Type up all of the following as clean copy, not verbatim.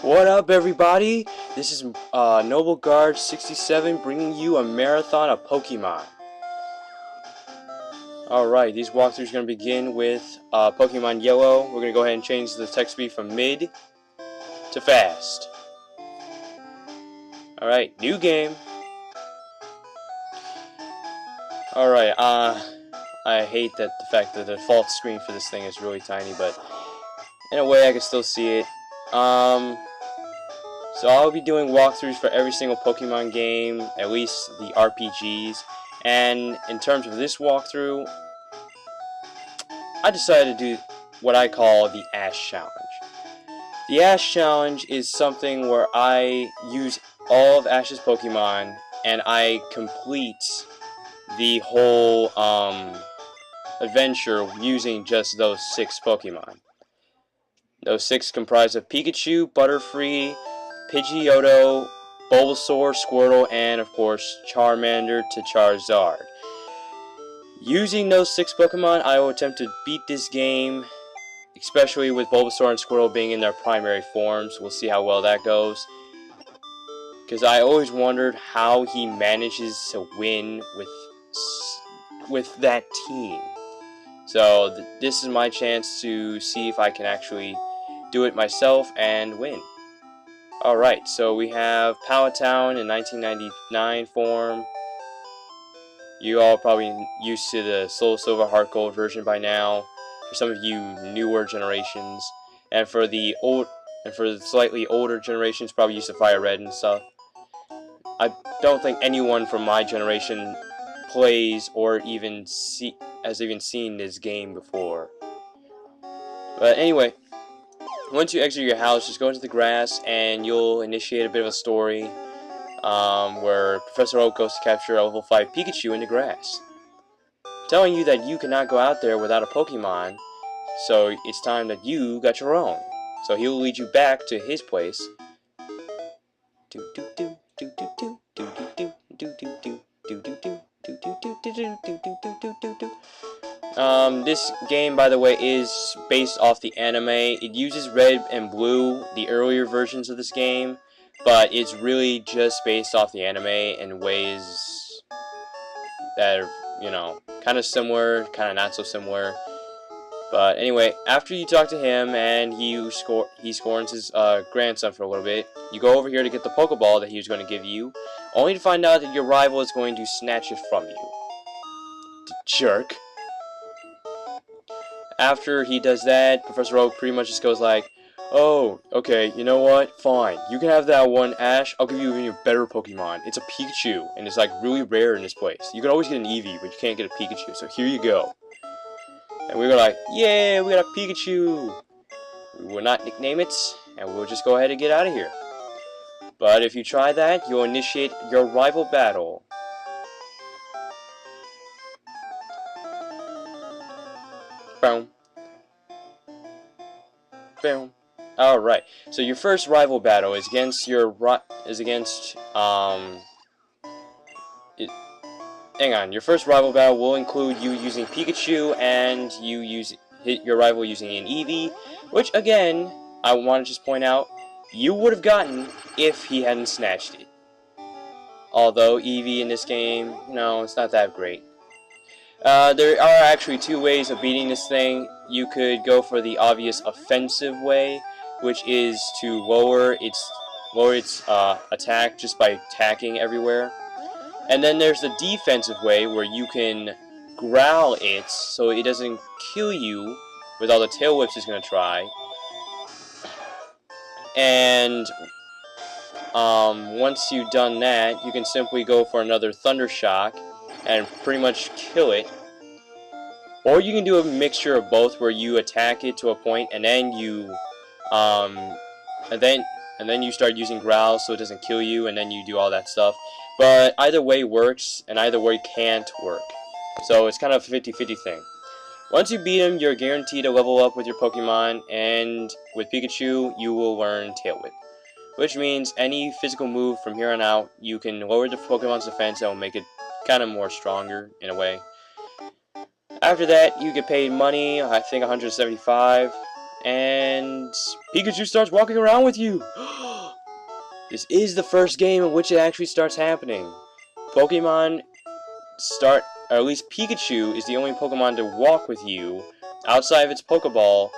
What up, everybody? This is Noble Guard 67 bringing you a marathon of Pokemon. Alright, these walkthroughs are going to begin with Pokemon Yellow. We're going to go ahead and change the attack speed from mid to fast. Alright, new game. Alright, I hate that the fact that the default screen for this thing is really tiny, but in a way I can still see it. So I'll be doing walkthroughs for every single Pokemon game, at least the RPGs. And in terms of this walkthrough, I decided to do what I call the Ash Challenge. The Ash Challenge is something where I use all of Ash's Pokemon and I complete the whole adventure using just those 6 Pokemon. Those 6 comprise of Pikachu, Butterfree, Pidgeotto, Bulbasaur, Squirtle, and of course Charmander to Charizard. Using those 6 Pokemon, I will attempt to beat this game, especially with Bulbasaur and Squirtle being in their primary forms. We'll see how well that goes. Because I always wondered how he manages to win with that team. So this is my chance to see if I can actually do it myself and win. Alright, so we have Palatown in 1999 form. You all probably used to the Soul Silver Heart Gold version by now. For some of you newer generations, and for the slightly older generations, probably used to Fire Red and stuff. I don't think anyone from my generation plays or has even seen this game before. But anyway, once you exit your house, just go into the grass and you'll initiate a bit of a story where Professor Oak goes to capture a level 5 Pikachu in the grass, telling you that you cannot go out there without a Pokemon, so it's time that you got your own. So he'll lead you back to his place. This game, by the way, is based off the anime. It uses Red and Blue, the earlier versions of this game, but it's really just based off the anime in ways that are, you know, kind of similar, kind of not so similar. But anyway, after you talk to him and he scorns his grandson for a little bit, you go over here to get the Pokeball that he was going to give you, only to find out that your rival is going to snatch it from you. The jerk. After he does that, Professor Oak pretty much just goes like, "Oh, okay, you know what? Fine. You can have that one, Ash. I'll give you even a better Pokemon. It's a Pikachu, and it's like really rare in this place. You can always get an Eevee, but you can't get a Pikachu, so here you go." And we were like, "Yeah, we got a Pikachu." We will not nickname it, and we'll just go ahead and get out of here. But if you try that, you'll initiate your rival battle. Boom. Boom. Alright, so your first rival battle is against hang on, your first rival battle will include you using Pikachu and hit your rival using an Eevee, which again, I want to just point out, you would have gotten if he hadn't snatched it. Although Eevee in this game, no, it's not that great. There are actually 2 ways of beating this thing. You could go for the obvious offensive way, which is to lower its attack just by attacking everywhere. And then there's the defensive way where you can growl it so it doesn't kill you with all the tail whips it's going to try. And once you've done that, you can simply go for another Thunder Shock and pretty much kill it. Or you can do a mixture of both where you attack it to a point and then you you start using growls so it doesn't kill you, and then you do all that stuff. But either way works and either way can't work. So it's kind of a 50-50 thing. Once you beat him, you're guaranteed to level up with your Pokemon, and with Pikachu, you will learn Tail Whip. Which means any physical move from here on out, you can lower the Pokemon's defense and will make it kind of more stronger in a way. After that, you get paid money, I think 175, and Pikachu starts walking around with you. This is the first game in which it actually starts happening. Pokemon start, or at least Pikachu is the only Pokemon to walk with you outside of its Pokeball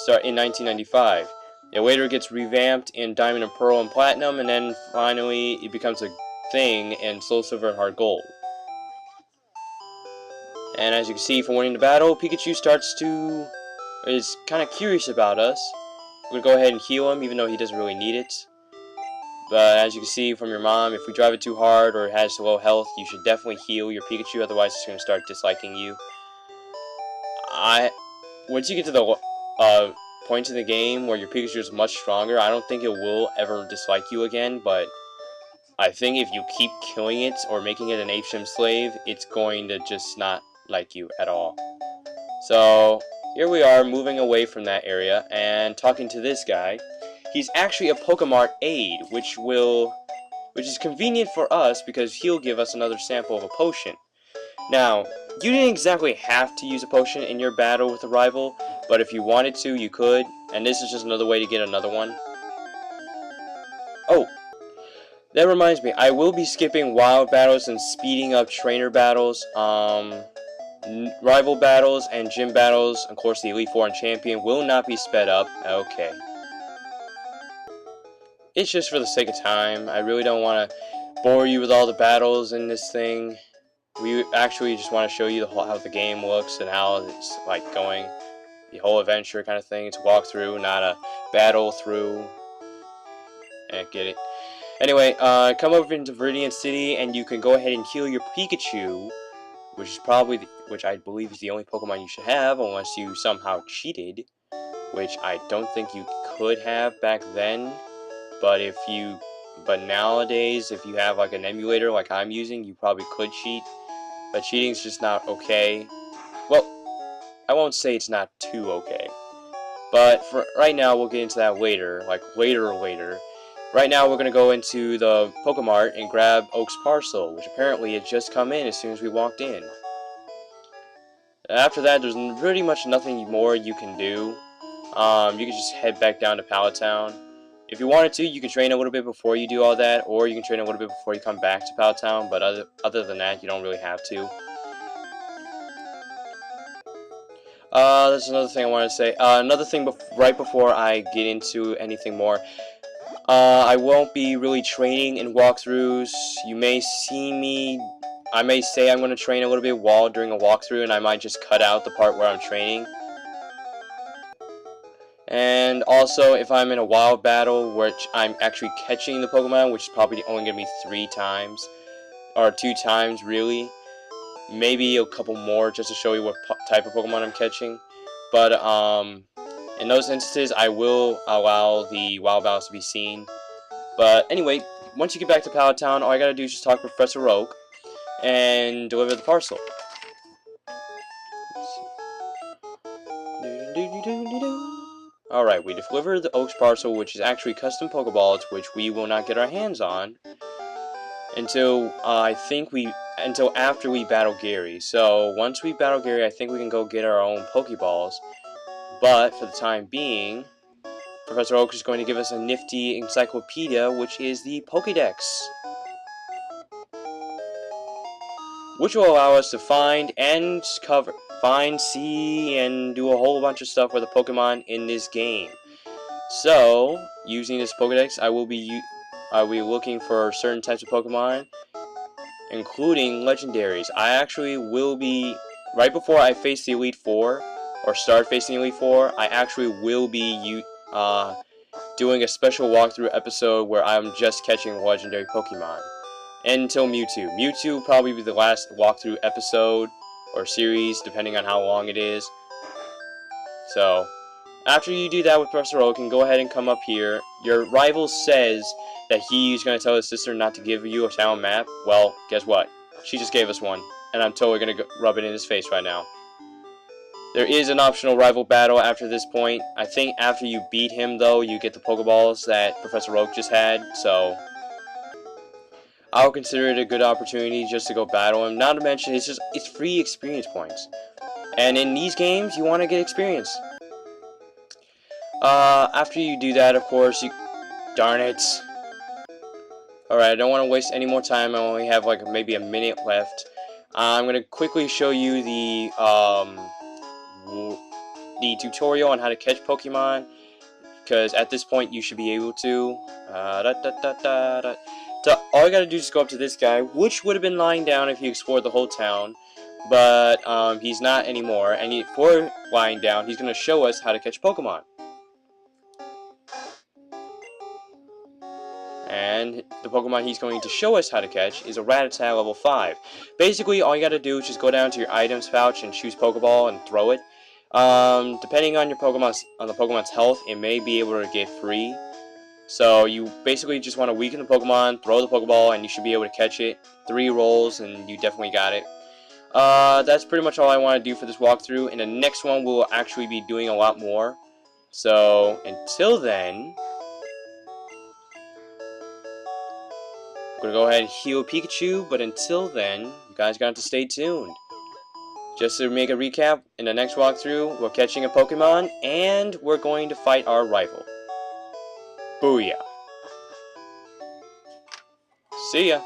start in 1995. It later gets revamped in Diamond and Pearl and Platinum, and then finally it becomes a thing in Soul Silver and Heart Gold. And as you can see from winning the battle, Pikachu is kind of curious about us. We're going to go ahead and heal him, even though he doesn't really need it. But as you can see from your mom, if we drive it too hard or it has low health, you should definitely heal your Pikachu, otherwise it's going to start disliking you. Once you get to the point in the game where your Pikachu is much stronger, I don't think it will ever dislike you again, but I think if you keep killing it or making it an HM slave, it's going to just not like you at all. So here we are moving away from that area and talking to this guy. He's actually a Pokemart aide, which is convenient for us because he'll give us another sample of a potion. Now, you didn't exactly have to use a potion in your battle with a rival, but if you wanted to, you could, and this is just another way to get another one. Oh, that reminds me, I will be skipping wild battles and speeding up trainer battles. Rival battles and gym battles, of course the Elite Four and Champion, will not be sped up. Okay. It's just for the sake of time. I really don't want to bore you with all the battles in this thing. We actually just want to show you how the game looks and how it's like going. The whole adventure kind of thing. It's a walkthrough, not a battle through. Get it. Anyway, come over into Viridian City and you can go ahead and heal your Pikachu, which I believe is the only Pokemon you should have unless you somehow cheated, which I don't think you could have back then. But nowadays, if you have like an emulator like I'm using, you probably could cheat. But cheating's just not okay. Well, I won't say it's not too okay. But for right now, we'll get into that later. Like later. Right now, we're gonna go into the Pokemart and grab Oak's parcel, which apparently had just come in as soon as we walked in. After that, there's pretty much nothing more you can do. You can just head back down to Pallet Town. If you wanted to, you can train a little bit before you do all that, or you can train a little bit before you come back to Pallet Town, but other than that, you don't really have to. There's another thing I wanted to say. Another thing right before I get into anything more. I won't be really training in walkthroughs. You may see me, I may say I'm going to train a little bit while doing a walkthrough, and I might just cut out the part where I'm training. And also, if I'm in a wild battle, which I'm actually catching the Pokemon, which is probably only going to be 3 times, or 2 times really, maybe a couple more just to show you what type of Pokemon I'm catching. But in those instances, I will allow the wild battles to be seen. But anyway, once you get back to Pallet Town, all I gotta do is just talk to Professor Oak and deliver the parcel. Alright, we delivered the Oak's parcel, which is actually custom Pokeballs, which we will not get our hands on until until after we battle Gary. So once we battle Gary, I think we can go get our own Pokeballs. But for the time being, Professor Oak is going to give us a nifty encyclopedia, which is the Pokédex, which will allow us to find, see, and do a whole bunch of stuff with the Pokemon in this game. So, using this Pokédex, I will be looking for certain types of Pokemon, including legendaries. I actually will be, right before I face the Elite Four, or start facing the Elite Four, I actually will be doing a special walkthrough episode where I'm just catching legendary Pokemon. Until Mewtwo. Mewtwo will probably be the last walkthrough episode or series, depending on how long it is. So, after you do that with Professor Oak, you can go ahead and come up here. Your rival says that he's going to tell his sister not to give you a town map. Well, guess what? She just gave us one, and I'm totally going to rub it in his face right now. There is an optional rival battle after this point. I think after you beat him, though, you get the Pokeballs that Professor Oak just had, so I'll consider it a good opportunity just to go battle him. Not to mention, it's free experience points. And in these games, you want to get experience. After you do that, of course, you... Darn it. Alright, I don't want to waste any more time. I only have like maybe a minute left. I'm going to quickly show you the tutorial on how to catch Pokemon, because at this point you should be able to. So all you gotta do is go up to this guy, which would have been lying down if you explored the whole town, but he's not anymore. And before lying down, he's gonna show us how to catch Pokemon. And the Pokemon he's going to show us how to catch is a Rattata level 5. Basically, all you gotta do is just go down to your items pouch and choose Pokeball and throw it. Depending on the Pokemon's health, it may be able to get free. So you basically just want to weaken the Pokemon, throw the Pokeball, and you should be able to catch it. 3 rolls, and you definitely got it. That's pretty much all I want to do for this walkthrough. In the next one, we'll actually be doing a lot more. So until then, I'm gonna go ahead and heal Pikachu. But until then, you guys got to stay tuned. Just to make a recap, in the next walkthrough, we're catching a Pokemon, and we're going to fight our rival. Booyah. See ya.